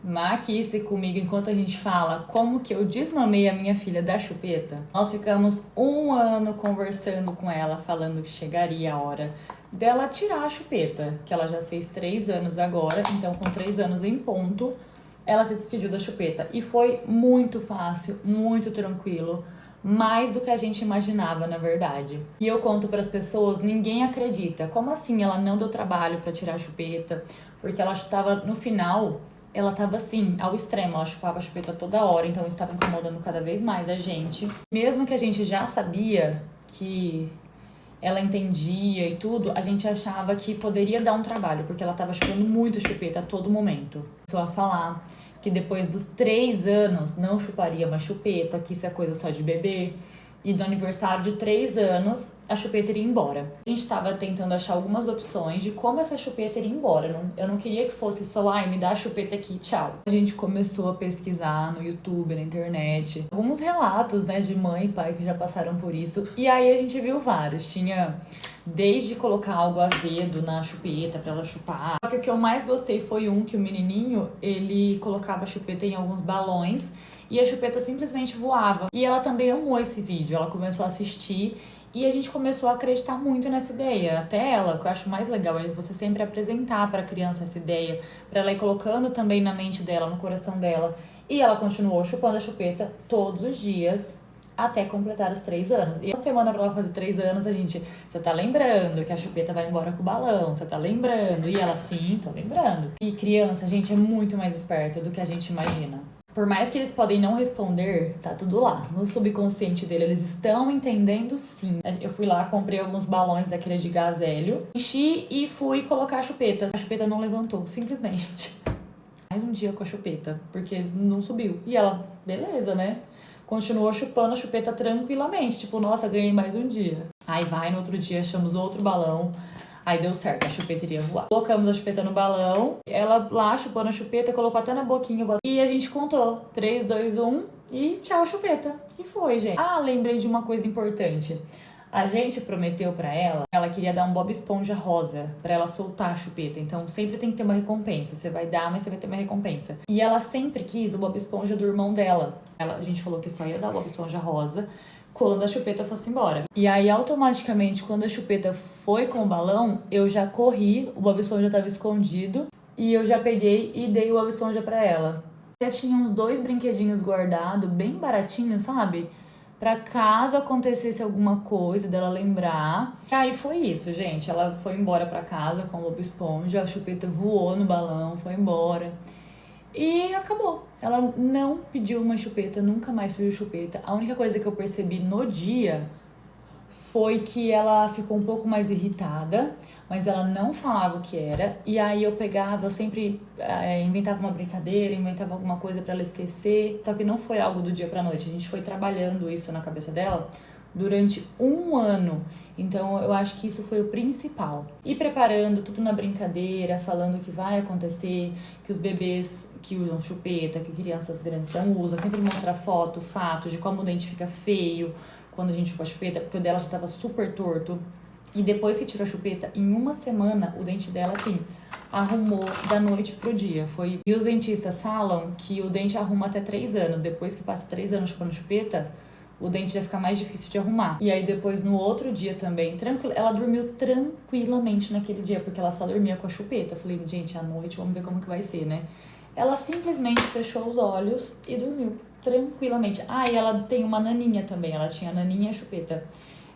Maquice comigo enquanto a gente fala como que eu desmamei a minha filha da chupeta. Nós ficamos 1 ano conversando com ela, falando que chegaria a hora dela tirar a chupeta, que ela já fez 3 anos agora, então com 3 anos em ponto, ela se despediu da chupeta. E foi muito fácil, muito tranquilo, mais do que a gente imaginava, na verdade. E eu conto para as pessoas, ninguém acredita. Como assim ela não deu trabalho para tirar a chupeta? Porque ela estava no final, ela tava assim, ao extremo, ela chupava a chupeta toda hora, então estava incomodando cada vez mais a gente. Mesmo que a gente já sabia que ela entendia e tudo, a gente achava que poderia dar um trabalho, porque ela tava chupando muito chupeta a todo momento. Só a falar que depois dos 3 anos não chuparia mais chupeta, que isso é coisa só de bebê. E do aniversário de 3 anos, a chupeta iria embora. A gente estava tentando achar algumas opções de como essa chupeta iria embora. Eu não queria que fosse só, ai, me dá a chupeta aqui, tchau. A gente começou a pesquisar no YouTube, na internet, alguns relatos, né, de mãe e pai que já passaram por isso. E aí a gente viu vários. Tinha desde colocar algo azedo na chupeta pra ela chupar. Só que o que eu mais gostei foi um que o menininho, ele colocava a chupeta em alguns balões e a chupeta simplesmente voava. E ela também amou esse vídeo, ela começou a assistir e a gente começou a acreditar muito nessa ideia. Até ela, o que eu acho mais legal é você sempre apresentar pra criança essa ideia, pra ela ir colocando também na mente dela, no coração dela. E ela continuou chupando a chupeta todos os dias até completar os 3 anos. E a semana pra ela fazer 3 anos, a gente, você tá lembrando que a chupeta vai embora com o balão, você tá lembrando? E ela, sim, tô lembrando. E criança, gente, é muito mais esperta do que a gente imagina. Por mais que eles podem não responder, tá tudo lá. No subconsciente dele, eles estão entendendo sim. Eu fui lá, comprei alguns balões daquele de gás hélio, enchi e fui colocar a chupeta. A chupeta não levantou, simplesmente. Mais um dia com a chupeta, porque não subiu. E ela, beleza, né? Continuou chupando a chupeta tranquilamente. Tipo, nossa, ganhei mais um dia. Aí vai, no outro dia, achamos outro balão. Aí deu certo, a chupeta iria voar. Colocamos a chupeta no balão, ela lá chupando a chupeta, colocou até na boquinha o balão. E a gente contou, 3, 2, 1 e tchau chupeta. E foi, gente. Ah, lembrei de uma coisa importante. A gente prometeu pra ela queria dar um Bob Esponja rosa pra ela soltar a chupeta. Então sempre tem que ter uma recompensa. Você vai dar, mas você vai ter uma recompensa. E ela sempre quis o Bob Esponja do irmão dela. A gente falou que só ia dar o Bob Esponja rosa quando a chupeta fosse embora. E aí, automaticamente, quando a chupeta foi com o balão, eu já corri, o Bob Esponja tava escondido, e eu já peguei e dei o Bob Esponja pra ela. Já tinha uns 2 brinquedinhos guardados, bem baratinhos, sabe? Pra caso acontecesse alguma coisa dela lembrar. E aí foi isso, gente. Ela foi embora pra casa com o Bob Esponja, a chupeta voou no balão, foi embora. E acabou. Ela não pediu uma chupeta, nunca mais pediu chupeta. A única coisa que eu percebi no dia foi que ela ficou um pouco mais irritada, mas ela não falava o que era. E aí eu pegava, eu sempre inventava uma brincadeira, inventava alguma coisa pra ela esquecer. Só que não foi algo do dia pra noite. A gente foi trabalhando isso na cabeça dela durante 1 ano. Então eu acho que isso foi o principal. E preparando tudo na brincadeira, falando que vai acontecer, que os bebês que usam chupeta, que crianças grandes não usam, sempre mostrar foto, fato de como o dente fica feio quando a gente chupa a chupeta, porque o dela já estava super torto. E depois que tirou a chupeta, em 1 semana, o dente dela, assim, arrumou da noite pro dia. E os dentistas falam que o dente arruma até 3 anos. Depois que passa 3 anos chupando chupeta, o dente já fica mais difícil de arrumar. E aí depois, no outro dia também, ela dormiu tranquilamente naquele dia, porque ela só dormia com a chupeta. Eu falei, gente, à noite, vamos ver como que vai ser, né? Ela simplesmente fechou os olhos e dormiu tranquilamente. Ah, e ela tem uma naninha também, ela tinha a naninha e a chupeta.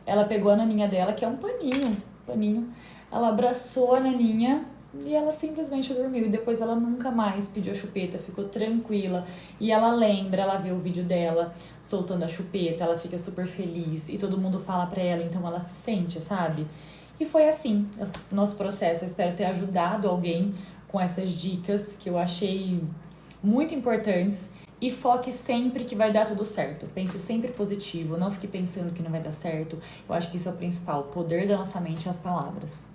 Ela pegou a naninha dela, que é um paninho. Ela abraçou a naninha e ela simplesmente dormiu. E depois ela nunca mais pediu a chupeta, ficou tranquila. E ela lembra, ela vê o vídeo dela soltando a chupeta, ela fica super feliz. E todo mundo fala pra ela, então ela se sente, sabe? E foi assim, o nosso processo. Eu espero ter ajudado alguém com essas dicas que eu achei muito importantes. E foque sempre que vai dar tudo certo. Pense sempre positivo, não fique pensando que não vai dar certo. Eu acho que isso é o principal, o poder da nossa mente e as palavras.